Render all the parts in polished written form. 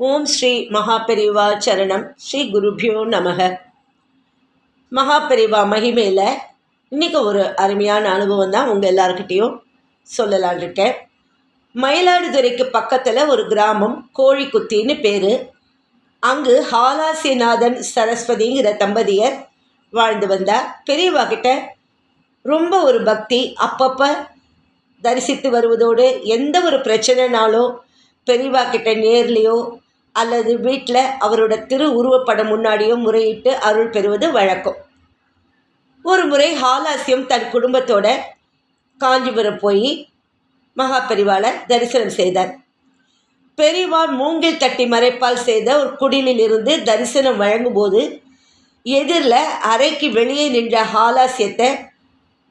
ஓம் ஸ்ரீ மகாபெரிவா சரணம். ஸ்ரீ குருபியோ நமக. மகாபெரிவா மகிமையில் இன்றைக்கி ஒரு அருமையான அனுபவம் தான் உங்கள் எல்லாருக்கிட்டேயும் சொல்லலான் இருக்கேன். மயிலாடுதுறைக்கு பக்கத்தில் ஒரு கிராமம் கோழிக்குத்தின்னு பேர். அங்கு ஹாலாசிநாதன் சரஸ்வதிங்கிற தம்பதியர் வாழ்ந்து வந்தார். பெரியவா கிட்ட ரொம்ப ஒரு பக்தி. அப்பப்போ தரிசித்து வருவதோடு எந்த ஒரு பிரச்சனைனாலும் பெரியவா கிட்ட நேர்லேயோ அல்லது வீட்டில் அவரோட திரு உருவப்படம் முன்னாடியோ முறையிட்டு அருள் பெறுவது வழக்கம். ஒரு முறை ஹாலாசியம் தன் குடும்பத்தோட காஞ்சிபுரம் போய் மகா பெரிவாளை தரிசனம் செய்தார். பெரிவாள் மூங்கில் தட்டி மறைப்பால் செய்த ஒரு குடிலில் இருந்து தரிசனம் வழங்கும்போது எதிரில் அறைக்கு வெளியே நின்ற ஹாலாசியத்தை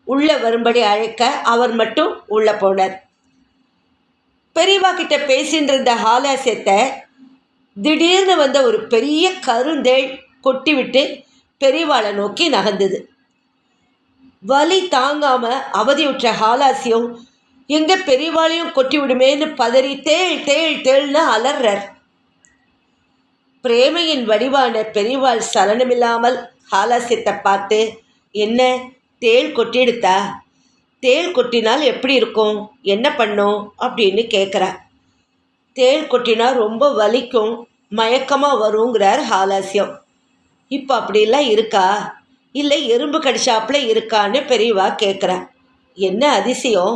உள்ளே வரும்படி அழைக்க அவர் மட்டும் உள்ளே போனார். பெரியவா கிட்ட பேசின்னு இருந்த ஹாலாசியத்தை திடீர்னு வந்த ஒரு பெரிய கருந்தேள் கொட்டிவிட்டு பெரியவாளை நோக்கி நகர்ந்தது. வலி தாங்காமல் அவதியுற்ற ஹாலாசியம் எங்கே பெரியவாளையும் கொட்டி விடுமேன்னு பதறி தேள் தேள் தேள்னு அலறார். பிரேமையின் வடிவான பெரியவாள் சலனமில்லாமல் ஹாலாசியத்தை பார்த்து, என்ன தேள் கொட்டிடுத்தா? தேள் கொட்டினால் எப்படி இருக்கும், என்ன பண்ணும் அப்படின்னு கேட்குறார். தேள் கொட்டினா ரொம்ப வலிக்கும், மயக்கமாக வருங்கிறார் ஹாலாசியம். இப்போ அப்படிலாம் இருக்கா, இல்லை எறும்பு கடிச்சாப்புல இருக்கான்னு பெரியவா கேட்குறார். என்ன அதிசயம்!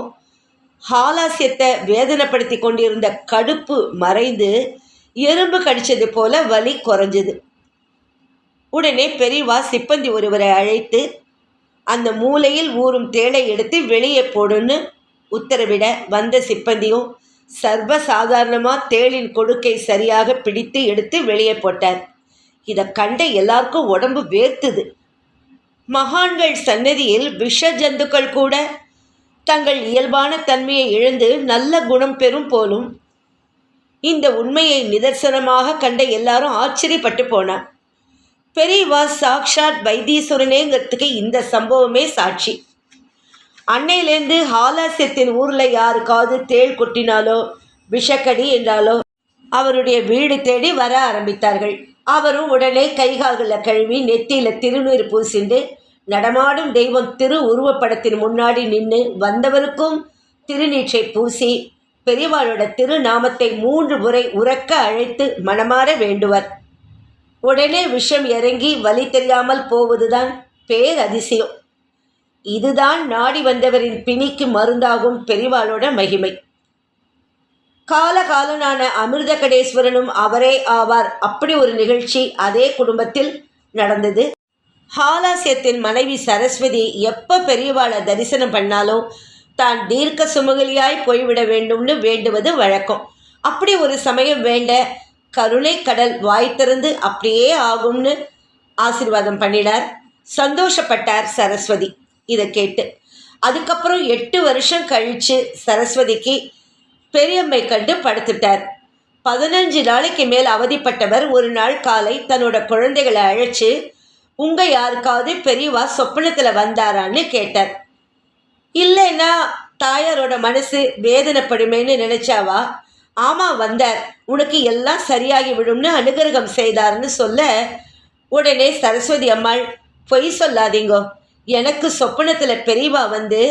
ஹாலாசியத்தை வேதனைப்படுத்தி கொண்டிருந்த கடுப்பு மறைந்து எறும்பு கடித்தது போல வலி குறைஞ்சது. உடனே பெரியவா சிப்பந்தி ஒருவரை அழைத்து அந்த மூலையில் ஊறும் தேளை எடுத்து வெளியே போடுன்னு உத்தரவிட வந்த சிப்பந்தியும் சர்வசாதாரணமாக தேளின் கொடுக்கை சரியாக பிடித்து எடுத்து வெளியே போட்டார். இதை கண்ட எல்லாருக்கும் உடம்பு வேர்த்துது. மகான்கள் சன்னதியில் விஷ ஜந்துக்கள் கூட தங்கள் இயல்பான தன்மையை இழந்து நல்ல குணம் பெறும் போலும். இந்த உண்மையை நிதர்சனமாக கண்ட எல்லாரும் ஆச்சரியப்பட்டு போனார். பெரியவா சாக்ஷாத் வைத்தீஸ்வரனேங்கிறதுக்கு இந்த சம்பவமே சாட்சி. அன்னையிலேருந்து ஹாலாசியத்தின் ஊரில் யாருக்காவது தேள் கொட்டினாலோ விஷக்கடி என்றாலோ அவருடைய வீடு தேடி வர ஆரம்பித்தார்கள். அவரும் உடனே கைகால்களை கழுவி நெத்தியில் திருநீர் பூசிண்டு நடமாடும் தெய்வம் திரு உருவப்படத்தின் முன்னாடி நின்று வந்தவருக்கும் திருநீற்றை பூசி பெரியவாளோட திருநாமத்தை 3 முறை உரக்க அழைத்து மனமாற வேண்டுவர். உடனே விஷம் இறங்கி வலி தெரியாமல் போவதுதான் பேரதிசயம். இதுதான் நாடி வந்தவரின் பிணிக்கு மருந்தாகும் பெரியவாளோட மகிமை. காலகாலனான அமிர்த கடேஸ்வரனும் அவரே ஆவார். அப்படி ஒரு நிகழ்ச்சி அதே குடும்பத்தில் நடந்தது. ஹாலாசியத்தின் மனைவி சரஸ்வதி எப்போ பெரியவாளை தரிசனம் பண்ணாலும் தான் தீர்க்க சுமங்கலியாய் போய்விட வேண்டும்னு வேண்டுவது வழக்கம். அப்படி ஒரு சமயம் வேண்ட கருணை கடல் வாய் திறந்து அப்படியே ஆகும்னு ஆசீர்வாதம் பண்ணினார். சந்தோஷப்பட்டார் சரஸ்வதி இதை கேட்டு. அதுக்கப்புறம் 8 வருஷம் கழித்து சரஸ்வதிக்கு பெரியம்மை கண்டு படுத்துட்டார். 15 நாளைக்கு மேல் அவதிப்பட்டவர் ஒரு நாள் காலை தன்னோட குழந்தைகளை அழைச்சி, உங்கள் யாருக்காவது பெரியவா சொப்பனத்தில் வந்தாரான்னு கேட்டார். இல்லைன்னா தாயாரோட மனசு வேதனைப்படுமேன்னு நினச்சாவா? ஆமாம் வந்தார், உனக்கு எல்லாம் சரியாகி விடும்னு அனுகிரகம் செய்தார்னு சொல்ல, உடனே சரஸ்வதி அம்மாள், பொய் சொல்லாதீங்கோ, எனக்கு சொப்பனத்தில் பெரியவா வந்து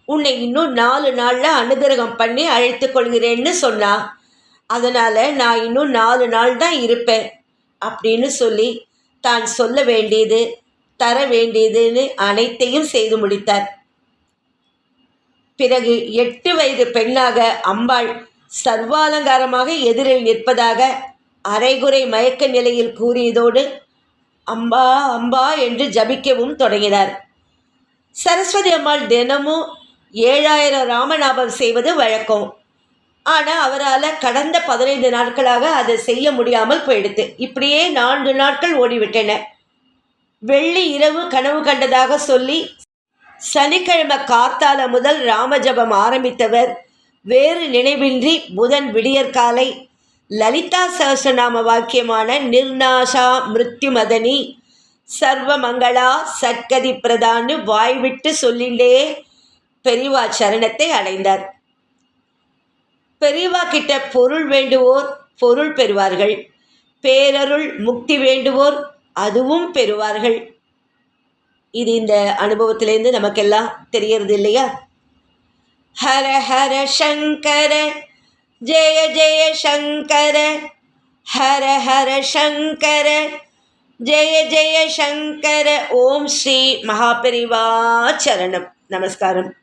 உன்னை இன்னும் 4 நாளில் அனுகிரகம் பண்ணி அழைத்து கொள்கிறேன்னு சொன்னா, அதனால் நான் இன்னும் 4 நாள் தான் இருப்பேன் அப்படின்னு சொல்லி தான் சொல்ல வேண்டியது தர வேண்டியதுன்னு அனைத்தையும் செய்து முடித்தார். பிறகு 8 வயது பெண்ணாக அம்பாள் சர்வாலங்காரமாக எதிரில் நிற்பதாக அரைகுறை மயக்க நிலையில் கூறியதோடு அம்பா அம்பா என்று ஜபிக்கவும் தொடங்கினார். சரஸ்வதி அம்மாள் தினமும் 7000 ராமநாபம் செய்வது வழக்கம். ஆனால் அவரால் கடந்த 15 நாட்களாக அதை செய்ய முடியாமல் போயிடுது. இப்படியே 4 நாட்கள் ஓடிவிட்டன. வெள்ளி இரவு கனவு கண்டதாக சொல்லி சனிக்கிழமை கார்த்தால முதல் ராமஜபம் ஆரம்பித்தவர் வேறு நினைவின்றி புதன் விடியற்காலை லலிதா சஹஸ்ரநாம வாக்கியமான நிர்நாசா மிருத்யுமதனி சர்வமங்களா சட்கதி பிரதான்னு வாய்விட்டு சொல்லிண்டே பெரியவா சரணத்தை அடைந்தார். பெரியவா கிட்ட பொருள் வேண்டுவோர் பொருள் பெறுவார்கள். பேரருள் முக்தி வேண்டுவோர் அதுவும் பெறுவார்கள். இது இந்த அனுபவத்திலேருந்து நமக்கெல்லாம் தெரியறது இல்லையா? ஹர ஹர சங்கர ஜெய ஜெய சங்கர, ஹர ஹர சங்கர ஜெய ஜெய சங்கர. ஓம் ஸ்ரீ மகாபெரிவா சரணம். நமஸ்காரம்.